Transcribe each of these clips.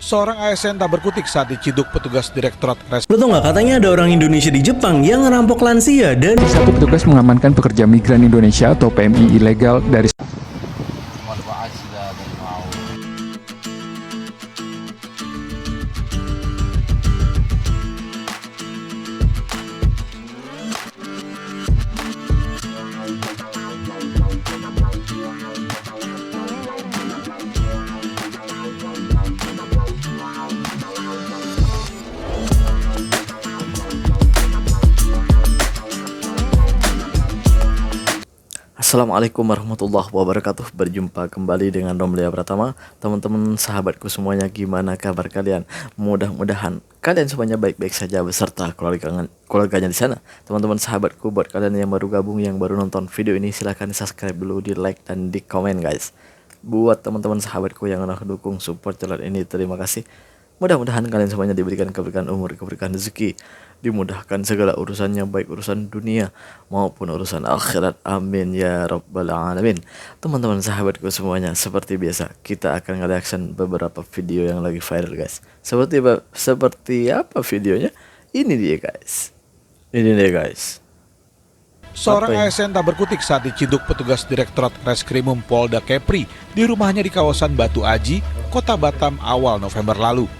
Seorang ASN tak berkutik saat diciduk petugas Direktorat Lo tau nggak, katanya ada orang Indonesia di Jepang yang ngerampok lansia dan Satu petugas mengamankan pekerja migran Indonesia atau PMI ilegal dari Assalamualaikum warahmatullahi wabarakatuh. Berjumpa kembali dengan Romlia Pratama. Teman-teman sahabatku semuanya, gimana kabar kalian? Mudah-mudahan kalian semuanya baik-baik saja beserta keluarganya di sana. Teman-teman sahabatku, buat kalian yang baru gabung, yang baru nonton video ini, silahkan di subscribe dulu, di like dan di komen guys. Buat teman-teman sahabatku yang udah dukung support channel ini, terima kasih. Mudah-mudahan kalian semuanya diberikan keberkahan umur, keberkahan rezeki, dimudahkan segala urusannya, baik urusan dunia maupun urusan akhirat. Amin ya rabbal alamin. Teman-teman sahabatku semuanya, seperti biasa kita akan nge-reaction beberapa video yang lagi viral guys. Seperti apa videonya? Ini dia guys. Seorang ASN tak berkutik saat diciduk petugas Direktorat Reskrimum Polda Kepri di rumahnya di kawasan Batu Aji, Kota Batam awal November lalu.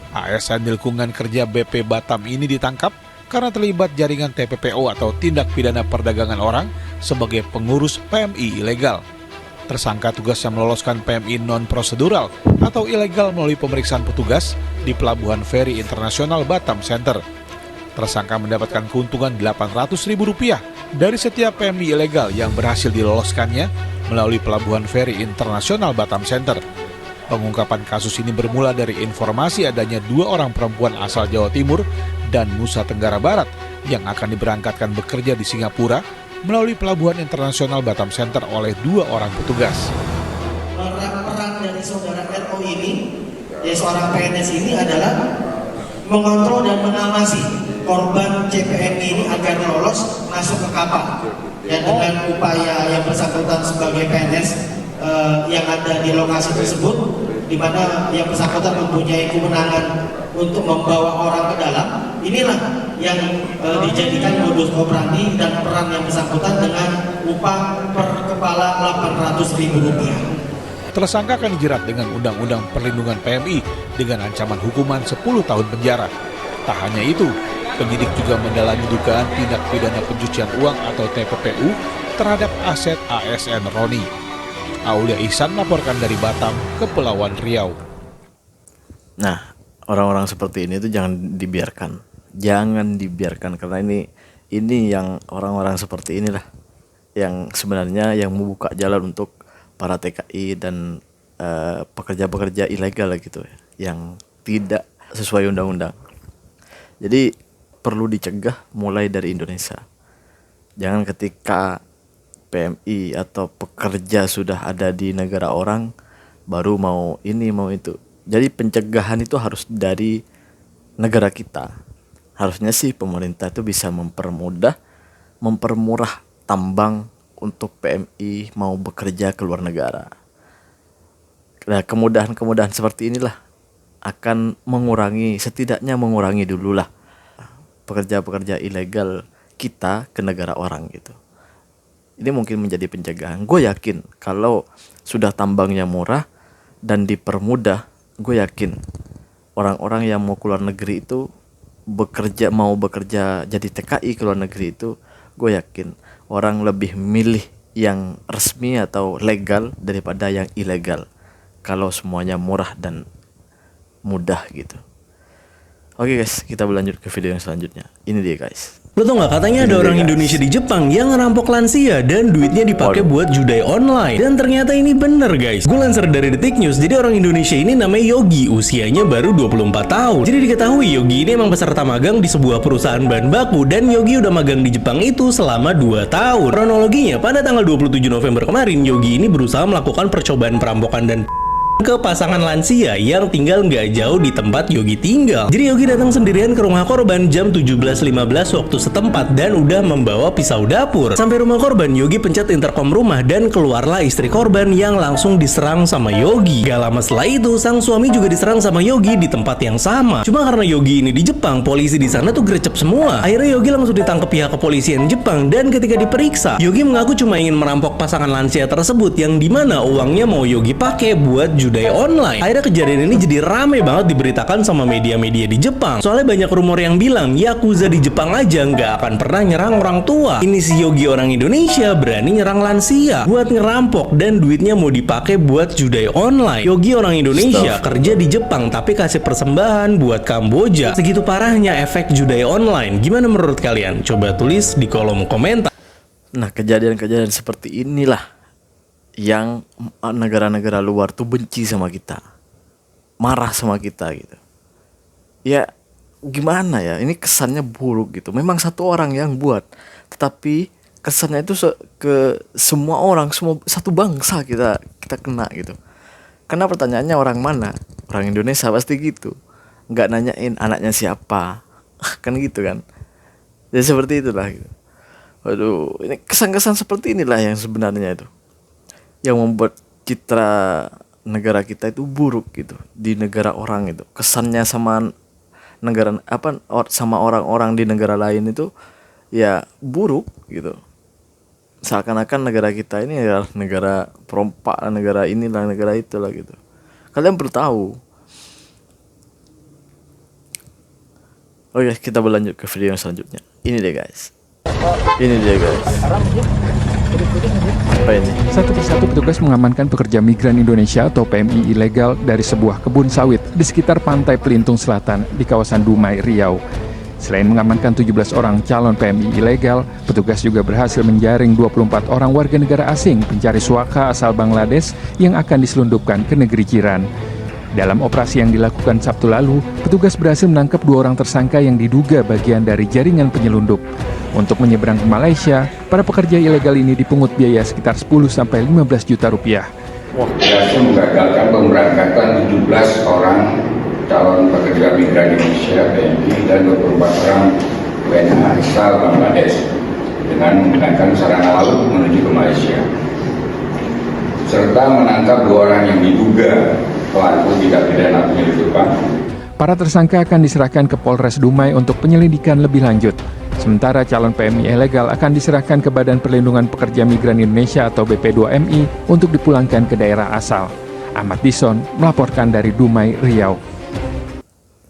ASN di lingkungan kerja BP Batam ini ditangkap karena terlibat jaringan TPPO atau tindak pidana perdagangan orang sebagai pengurus PMI ilegal. Tersangka tugas yang meloloskan PMI non-prosedural atau ilegal melalui pemeriksaan petugas di Pelabuhan Feri Internasional Batam Center. Tersangka mendapatkan keuntungan Rp800.000 dari setiap PMI ilegal yang berhasil diloloskannya melalui Pelabuhan Feri Internasional Batam Center. Pengungkapan kasus ini bermula dari informasi adanya 2 orang perempuan asal Jawa Timur dan Nusa Tenggara Barat yang akan diberangkatkan bekerja di Singapura melalui Pelabuhan Internasional Batam Center oleh 2 orang petugas. Peran dari saudara RO ini, seorang PNS ini adalah mengontrol dan mengawasi korban CPMI ini agar lolos masuk ke kapal. Dan dengan upaya yang bersangkutan sebagai PNS yang ada di lokasi tersebut, di mana yang bersangkutan mempunyai kewenangan untuk membawa orang ke dalam, inilah yang dijadikan modus operandi dan peran yang bersangkutan dengan upah per kepala Rp800.000. Tersangka akan dijerat dengan Undang-Undang Perlindungan PMI dengan ancaman hukuman 10 tahun penjara. Tak hanya itu, penyidik juga mendalami dugaan tindak pidana pencucian uang atau TPPU terhadap aset ASN Roni. Aulia Ihsan melaporkan dari Batam, Kepulauan Riau. Nah, orang-orang seperti ini tuh jangan dibiarkan karena ini yang orang-orang seperti inilah yang sebenarnya yang membuka jalan untuk para TKI dan pekerja-pekerja ilegal gitu yang tidak sesuai undang-undang. Jadi perlu dicegah mulai dari Indonesia. Jangan ketika PMI atau pekerja sudah ada di negara orang baru mau ini mau itu. Jadi pencegahan itu harus dari negara kita. Harusnya sih pemerintah itu bisa mempermurah tambang untuk PMI mau bekerja ke luar negara. Nah, kemudahan-kemudahan seperti inilah akan setidaknya mengurangi dululah pekerja-pekerja ilegal kita ke negara orang gitu. Ini mungkin menjadi pencegahan. Gue yakin kalau sudah tambangnya murah dan dipermudah, gue yakin orang-orang yang mau keluar negeri itu mau bekerja jadi TKI ke luar negeri itu, gue yakin orang lebih milih yang resmi atau legal daripada yang ilegal. Kalau semuanya murah dan mudah gitu. Oke guys, kita berlanjut ke video yang selanjutnya. Ini dia guys. lo tau nggak, katanya ada orang Indonesia di Jepang yang ngerampok lansia dan duitnya dipakai buat judai online. Dan ternyata ini bener guys. Gue lansir dari Detik News. Jadi orang Indonesia ini namanya Yogi, usianya baru 24 tahun. Jadi diketahui Yogi ini emang peserta magang di sebuah perusahaan bahan baku dan Yogi udah magang di Jepang itu selama 2 tahun. Kronologinya, pada tanggal 27 November kemarin Yogi ini berusaha melakukan percobaan perampokan dan ke pasangan lansia yang tinggal nggak jauh di tempat Yogi tinggal. Jadi Yogi datang sendirian ke rumah korban jam 17.15 waktu setempat dan udah membawa pisau dapur. Sampai rumah korban, Yogi pencet interkom rumah dan keluarlah istri korban yang langsung diserang sama Yogi. Gak lama setelah itu, sang suami juga diserang sama Yogi di tempat yang sama. Cuma karena Yogi ini di Jepang, polisi di sana tuh gercep semua. Akhirnya Yogi langsung ditangkap pihak kepolisian Jepang dan ketika diperiksa, Yogi mengaku cuma ingin merampok pasangan lansia tersebut yang dimana uangnya mau Yogi pakai buat judai online. Akhirnya kejadian ini jadi rame banget diberitakan sama media-media di Jepang. Soalnya banyak rumor yang bilang Yakuza di Jepang aja nggak akan pernah nyerang orang tua. Ini si Yogi orang Indonesia berani nyerang lansia buat ngerampok dan duitnya mau dipakai buat judai online. Yogi orang Indonesia kerja di Jepang tapi kasih persembahan buat Kamboja. Segitu parahnya efek judai online. Gimana menurut kalian? Coba tulis di kolom komentar. Nah, kejadian-kejadian seperti inilah yang negara-negara luar tuh benci sama kita, marah sama kita gitu. Ya gimana ya, ini kesannya buruk gitu. Memang satu orang yang buat, tetapi kesannya itu ke semua orang, semua satu bangsa kita kena gitu. Karena pertanyaannya orang mana? Orang Indonesia pasti gitu, nggak nanyain anaknya siapa, kan gitu kan. Ya seperti itulah gitu. Waduh, ini kesan-kesan seperti inilah yang sebenarnya itu yang membuat citra negara kita itu buruk gitu di negara orang itu. Kesannya sama negara sama orang-orang di negara lain itu ya buruk gitu. Seakan-akan negara kita ini adalah negara perompak, negara inilah, negara itulah gitu. Kalian perlu tahu. Oke, kita berlanjut ke video yang selanjutnya. Ini dia guys. Apa ini? Satu persatu petugas mengamankan pekerja migran Indonesia atau PMI ilegal dari sebuah kebun sawit di sekitar Pantai Pelintung Selatan di kawasan Dumai, Riau. Selain mengamankan 17 orang calon PMI ilegal, petugas juga berhasil menjaring 24 orang warga negara asing pencari suaka asal Bangladesh yang akan diselundupkan ke negeri jiran. Dalam operasi yang dilakukan Sabtu lalu, petugas berhasil menangkap 2 orang tersangka yang diduga bagian dari jaringan penyelundup. Untuk menyeberang ke Malaysia, para pekerja ilegal ini dipungut biaya sekitar 10-15 juta rupiah. Berhasil menggagalkan pemberangkatan 17 orang calon pekerja migran Indonesia PMI dan 24 orang WNA asal Bangladesh dengan menggunakan sarana laut menuju ke Malaysia, serta menangkap 2 orang yang diduga pelaku tindak pidana penyelundupan. Para tersangka akan diserahkan ke Polres Dumai untuk penyelidikan lebih lanjut. Sementara calon PMI ilegal akan diserahkan ke Badan Perlindungan Pekerja Migran Indonesia atau BP2MI untuk dipulangkan ke daerah asal. Ahmad Dison melaporkan dari Dumai, Riau.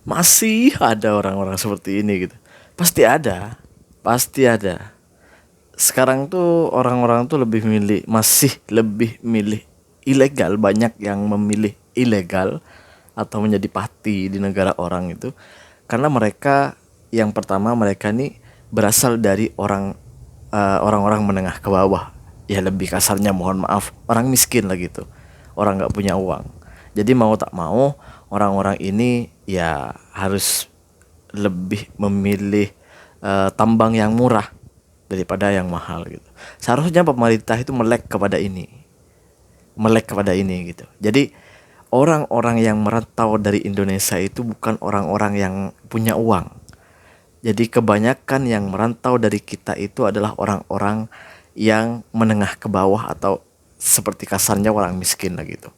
Masih ada orang-orang seperti ini gitu. Pasti ada. Sekarang tuh orang-orang tuh masih lebih milih ilegal. Banyak yang memilih ilegal atau menjadi pati di negara orang itu karena mereka yang pertama mereka nih berasal dari orang-orang menengah ke bawah, ya lebih kasarnya mohon maaf orang miskin lah gitu, orang nggak punya uang. Jadi mau tak mau orang-orang ini ya harus lebih memilih tambang yang murah daripada yang mahal gitu. Seharusnya pemerintah itu melek kepada ini gitu. Jadi orang-orang yang merantau dari Indonesia itu bukan orang-orang yang punya uang. Jadi kebanyakan yang merantau dari kita itu adalah orang-orang yang menengah ke bawah atau seperti kasarnya orang miskin lah gitu.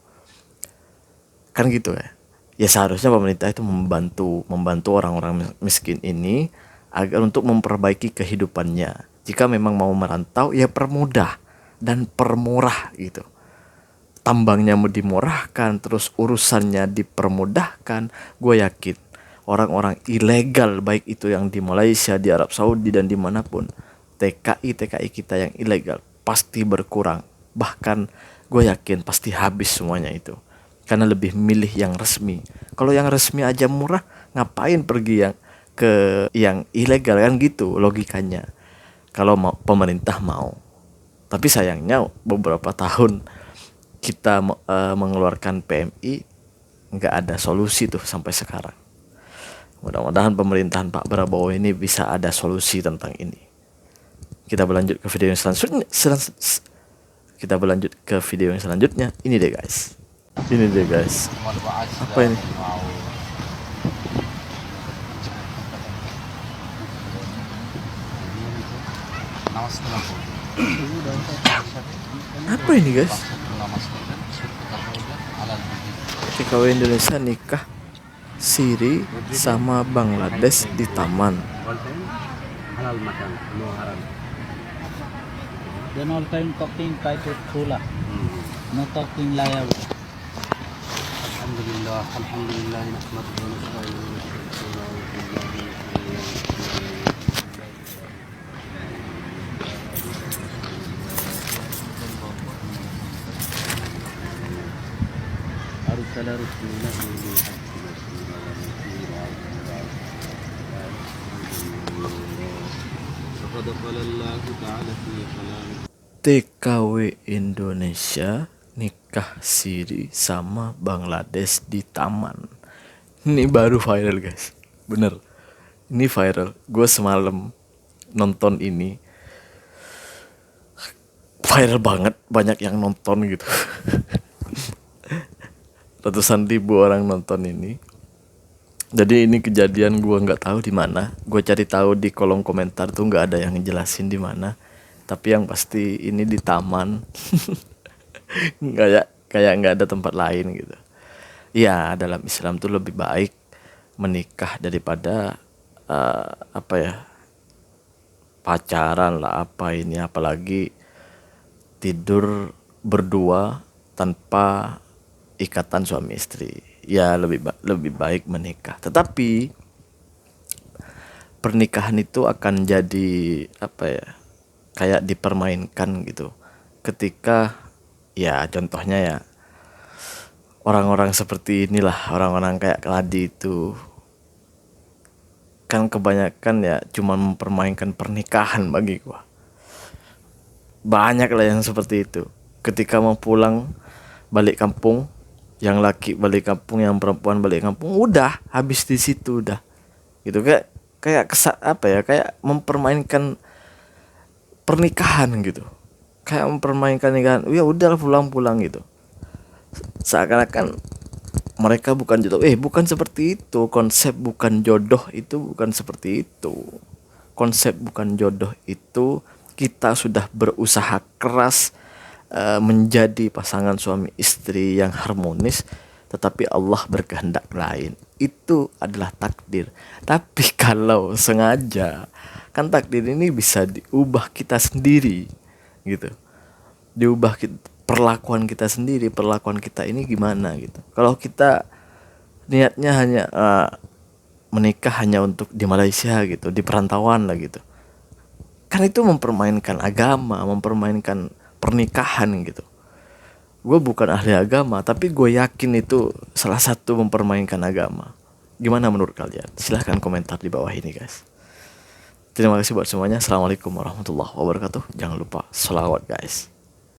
Kan gitu ya. Ya seharusnya pemerintah itu membantu orang-orang miskin ini agar untuk memperbaiki kehidupannya. Jika memang mau merantau ya permudah dan permurah gitu. Tambangnya mau dimurahkan, terus urusannya dipermudahkan, gue yakin orang-orang ilegal baik itu yang di Malaysia, di Arab Saudi dan dimanapun, TKI kita yang ilegal pasti berkurang. Bahkan gue yakin pasti habis semuanya itu, karena lebih milih yang resmi. Kalau yang resmi aja murah, ngapain pergi yang ke yang ilegal, kan gitu logikanya. Kalau pemerintah mau, tapi sayangnya beberapa tahun kita mengeluarkan PMI nggak ada solusi tuh sampai sekarang. Mudah-mudahan pemerintahan Pak Prabowo ini bisa ada solusi tentang ini. Kita berlanjut ke video yang selanjutnya. Ini deh guys. Ini deh guys. Apa ini? Apa ini guys? TKW Indonesia nikah siri sama Bangladesh di taman. Then all time talking try to Tula. No talking lie. Alhamdulillah, alhamdulillah, nahmaduhu wa nasta'inuhu TKW Indonesia nikah siri sama Bangladesh di taman. Ini baru viral guys, bener. Ini viral. Gue semalam nonton ini, viral banget, banyak yang nonton gitu. Ratusan ribu orang nonton ini. Jadi ini kejadian gue nggak tahu di mana. Gue cari tahu di kolom komentar tuh nggak ada yang ngejelasin di mana. Tapi yang pasti ini di taman. kayak nggak ada tempat lain gitu. Ya dalam Islam tuh lebih baik menikah daripada pacaran lah apa ini, apalagi tidur berdua tanpa ikatan suami istri. Ya lebih baik menikah. Tetapi pernikahan itu akan jadi kayak dipermainkan gitu. Ketika ya contohnya ya orang-orang seperti inilah, orang-orang kayak Keladi itu kan kebanyakan ya cuma mempermainkan pernikahan bagi gua. Banyak lah yang seperti itu. Ketika mau pulang balik kampung, yang laki balik kampung, yang perempuan balik kampung, udah habis di situ udah. Gitu kayak kayak mempermainkan pernikahan gitu. Kayak mempermainkan nikahan. Ya udah pulang-pulang gitu. Seakan-akan mereka bukan jodoh. Bukan seperti itu. Konsep bukan jodoh itu bukan seperti itu. Konsep bukan jodoh itu kita sudah berusaha keras menjadi pasangan suami istri yang harmonis, tetapi Allah berkehendak lain. Itu adalah takdir. Tapi kalau sengaja, kan takdir ini bisa diubah kita sendiri gitu. Diubah perlakuan kita sendiri, perlakuan kita ini gimana gitu. Kalau kita niatnya hanya menikah hanya untuk di Malaysia gitu, di perantauan lah gitu, kan itu mempermainkan agama, mempermainkan pernikahan gitu. Gue bukan ahli agama, tapi gue yakin itu salah satu mempermainkan agama. Gimana menurut kalian? Silahkan komentar di bawah ini guys. Terima kasih buat semuanya. Assalamualaikum warahmatullahi wabarakatuh. Jangan lupa sholawat guys.